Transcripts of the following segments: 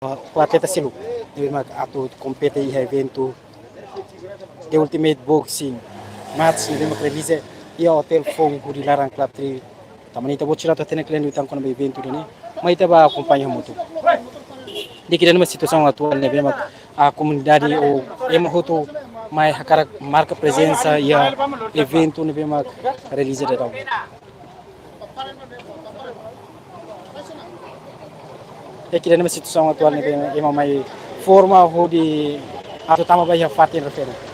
O atleta silo, mas atu compete em evento de Ultimate Boxing match ni bima revise ia hotel fong kuri larang club tri tamani ta bocira ta tene klen utang kono evento ni mai ta ba acompanha muito de que numa situação atual ne bima a comunidade o ema hoto mai hakara marca presença ia evento ni bima realize de dau de que numa situação atual ne bima ema mai forma ho di atau tama ba ia fatin refere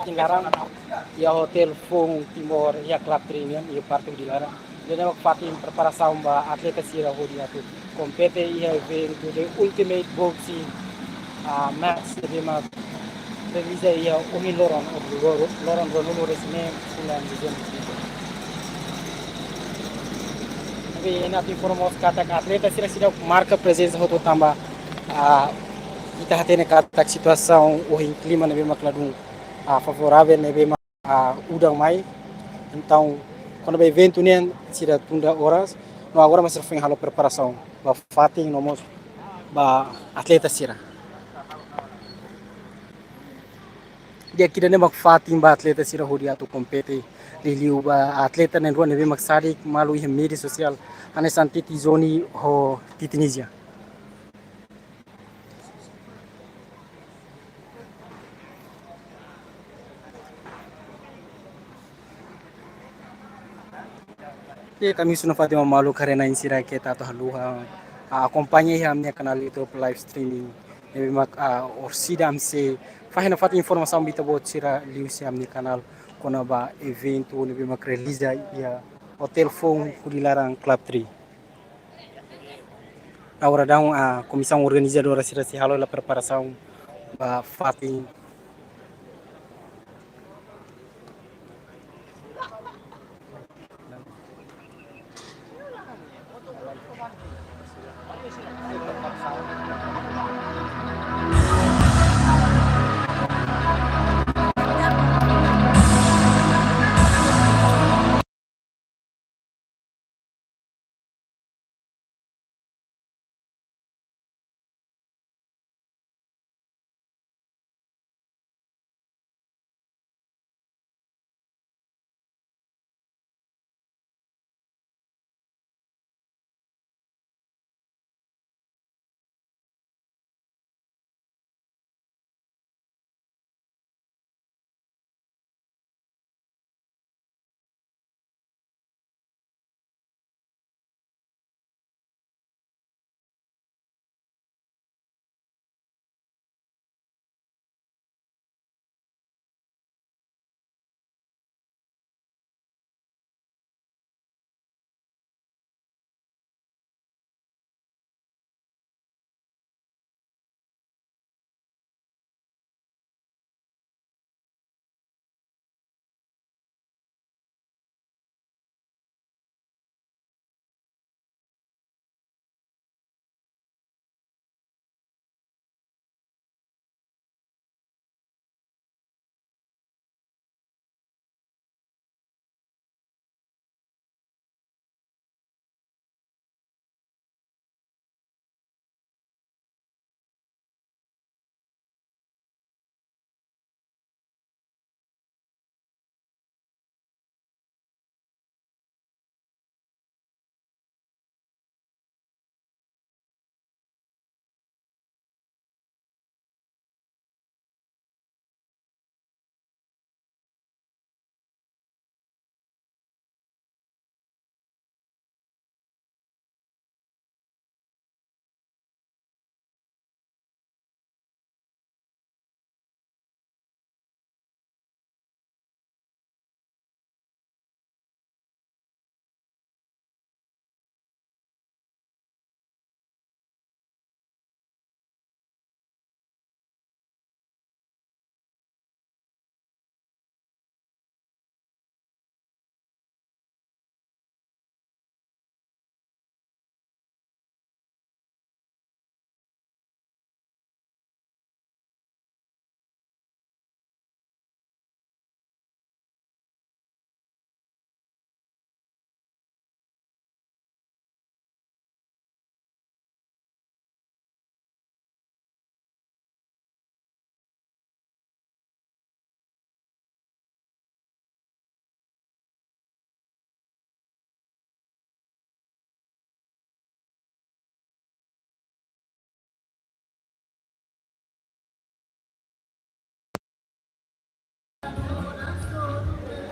Dilarang ia hotel Fung Timor ia club training ia parto dilarang jadi waktu patin preparação ba atleta sira hodi atu compete ia evento de ultimate boxing match de ma revisa ia umi loron ronulo resme sulan dijen tapi nanti informasi kata atleta sira marca presença hoto tamba kita hatene kata situação o clima na bema cladum favorável na bema udang mai então quando o evento nem tira tunda horas no agora mas foi halo preparação ba fating nomos ba atleta sira dia kida ne mak fating ba atleta sira hodi atu compete liliu ba atleta ne ruan ne bema sadik malu ihe media sosial ane santiti zoni ho titinisia ये kami sudah Fatima malu karena insira kita atau haluha acompanhei a minha canal YouTube live streaming e mak orsidam se fahina fat informação bita bot sira liu se a minha canal kona ba evento ne mak release ya hotel phone kudilarang club 3 agora dá a comissão organizadora sira se halo la preparação ba fatin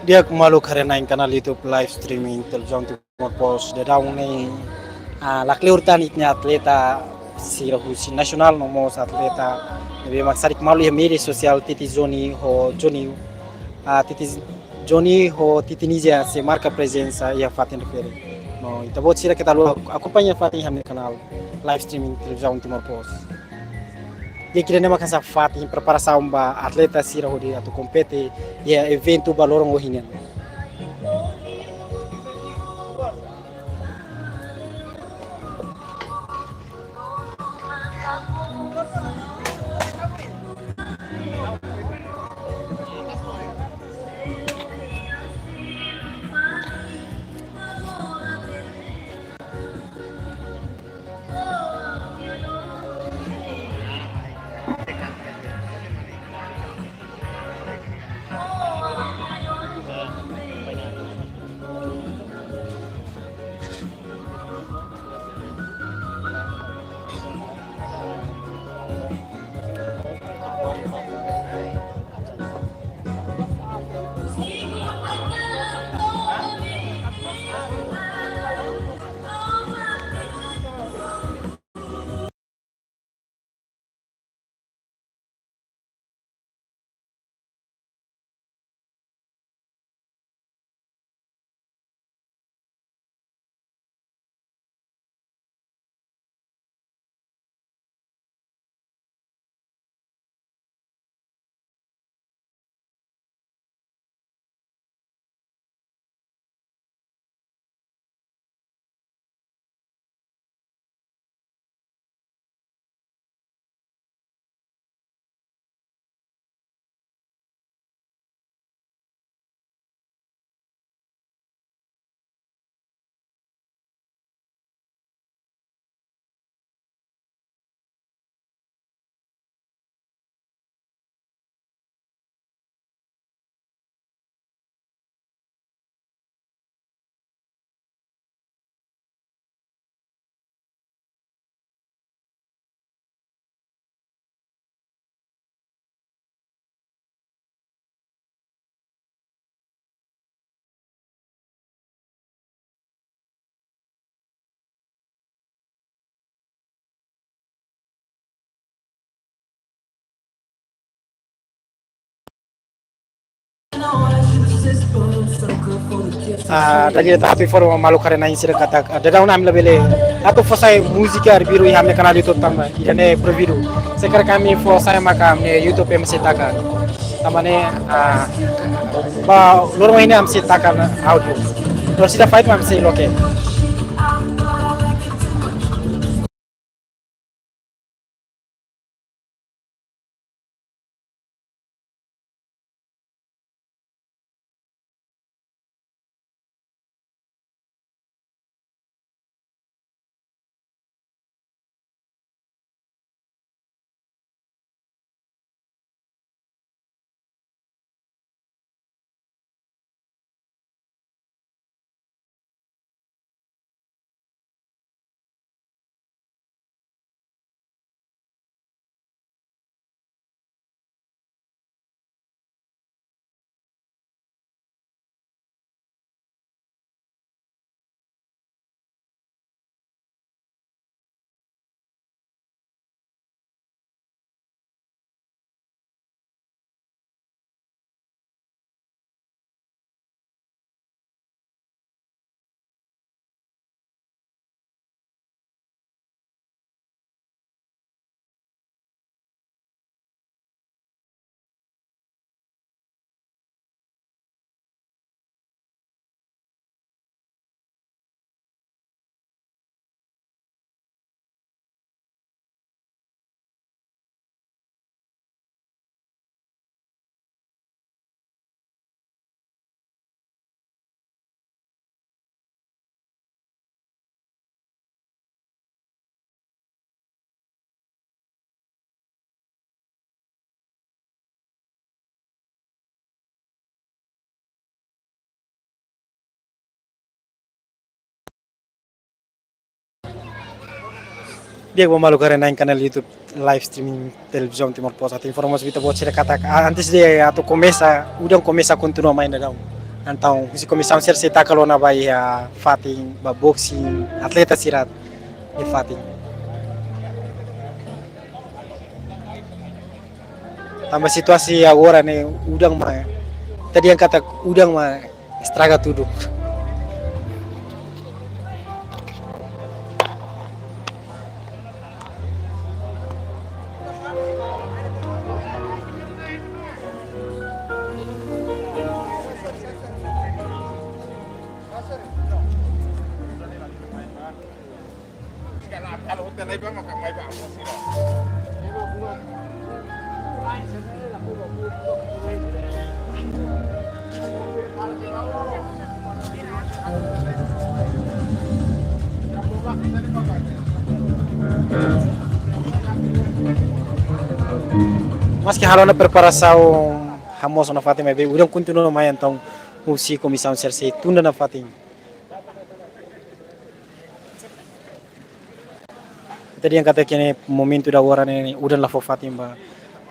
Dia malu karena yang kanal YouTube live streaming television Timor Pos de daun nei lakle urtan itnya atleta si nasional nomos atleta lebih maksarik malu ya media sosial titi Joni ho Joni titi Joni ho titi Nizia se marca presença ya fatin refere no ita bot sira kita lu acompanha fatin hamne kanal live streaming television Timor Pos dia kira nema kasa fatin preparação ba atleta sira ho dia tu compete ya evento balorong ohinian. Tadi tapi for malu karena ini sira kata ada daun amla bele atau fosai musika biru yang hamne kanal YouTube tamba idane provido sekarang kami fosai maka hamne YouTube em setakan tamane ba loro ini am setakan audio terus sudah fight mam sei loke. Dia gua malu karena naik kanal YouTube live streaming televisão Timor Pos atau informasi kita buat cerita kata antes dia atau começa udah começa continua main dalam Então, se comissão ser se tá calor na Bahia, fatin, ba boxing, atleta sirat e fatin. Tambah situasi agora né, udang mah. Tadi yang kata udang mah estraga tudo. Mas que halona preparação famosa na Fatima be udang continua mais então o si comissão ser se tunda na Fatima. Tadi yang kata kini momento da hora né udang lá for Fatima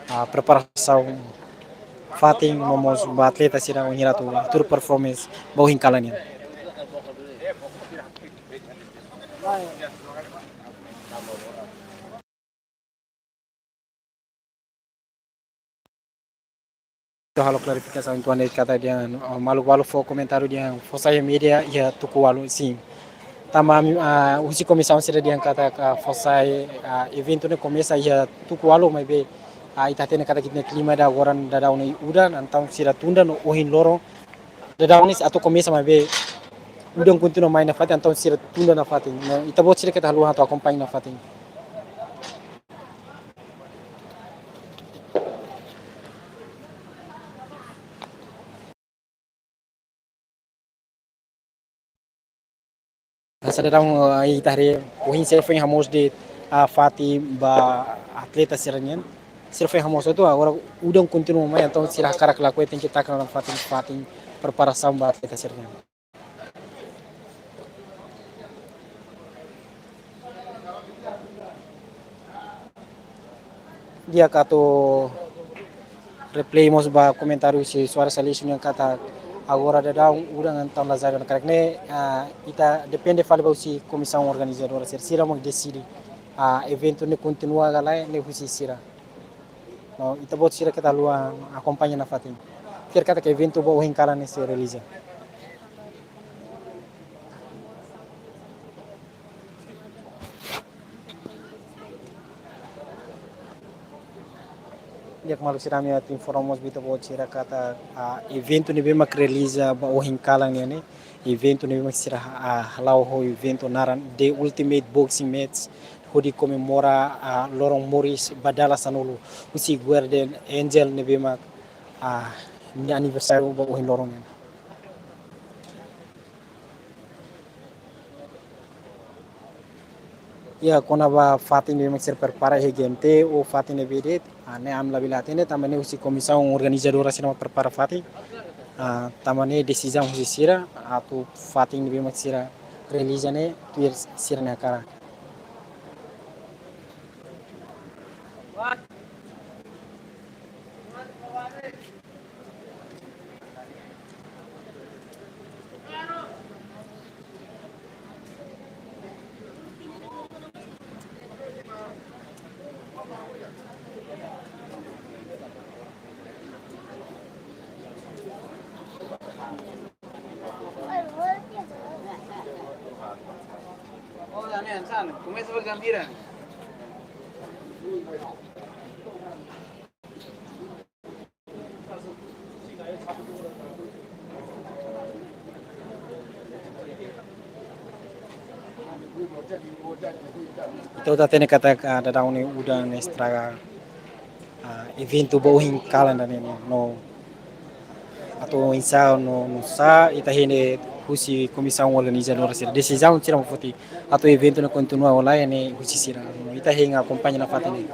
a preparação Fatim momos ba atleta sira o hiratu tur performance bau hinkalanya. Itu halo klarifikasi untuk anda kata dia malu walu fo comentário dia fo saya media ya tuku walu sim. Tama usi comissão sira dia kata fo saya evento ne começa ya tuku walu mai be ita tene kata kitne klima da goran da dauni udan antang sira tunda no ohin loro da dauni atau começa mai be udan continua mai na fatin antang sira tunda na fatin. Ita bot sira kita halu atau acompanha na fatin. Sadarang ay tahri wahin sila foi hamos de Fati ba atleta siranyan. Sila foi hamos itu agora udang continua mai então sila cara que lakukan tem que estar com Fati preparação ba atleta siranyan. Dia kato replay mos ba comentário si suara salisun yang kata agora da daun udang então lazaro na karakne ita depende fale ba si comissão organizadora sira mo decide evento ne continua galai ne husi sira. No, ita bot sira kita lua acompanha na fatin. Kira kata que evento bo hinkala ne se realiza. Dia kemalu sira mi at informos bita bot sira kata evento ne bema realiza bo hinkala ne evento ne bema sira halau ho evento naran the ultimate boxing match hodi comemora Lorong Morris Badala Sanulu usi guarden angel ne bema ni aniversário bo hin lorong. Ya kona ba fatin be ser prepara he gente o fatin ne bedet ne am labila tene tamane usi comissão organizadora sina prepara fatin tamane decisão usi sira atu fatin be sira realiza ne tuir sira ne kara. Começa a Gambira. Ito tene kata da daun ni udah estraga evento bo hinkala na no atau insau no sa ita hene husi comissão organizadora sira decisão tira mo foti atau evento na continua ola ne husi sira ita henga acompanha na fatene.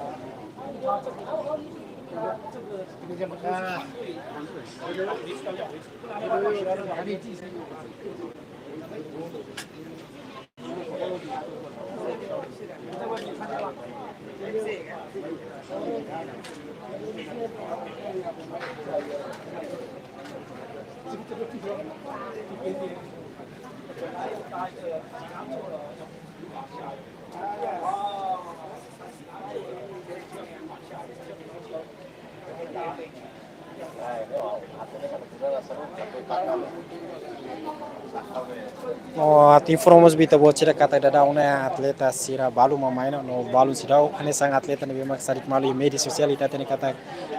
Oh, ati informos bita bocira kata dada una atleta sira balu mamaina no balu sirau ane sang atleta ne bemak sarik malu media sosial ita tene kata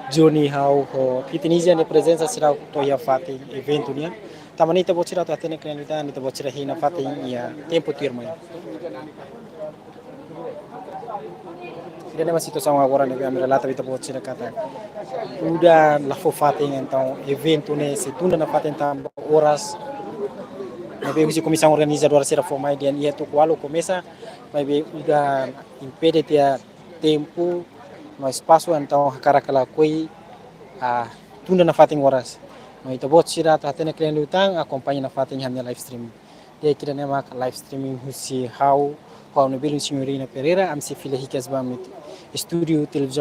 Johnny Hau ho Indonesia ne presença sirau to ya fati evento nia tamani ita bocira to atene kren ita ita bocira hina fati ya tempo tirma Ele uma situação agora né a minha lata bita bocira kata udah la fo fati então evento ne se tunda na fati então horas maybe si comissão organizadora será formada dia ia tu qual começa maybe udah impede dia tempo no espaço então cara kala koi a tunda na fating horas no ito bot sira ta tene kren lutang acompanha na fating hamnya live stream dia kira nema live streaming husi how no bilun senhorina Pereira am se filha riqueza bam studio televisão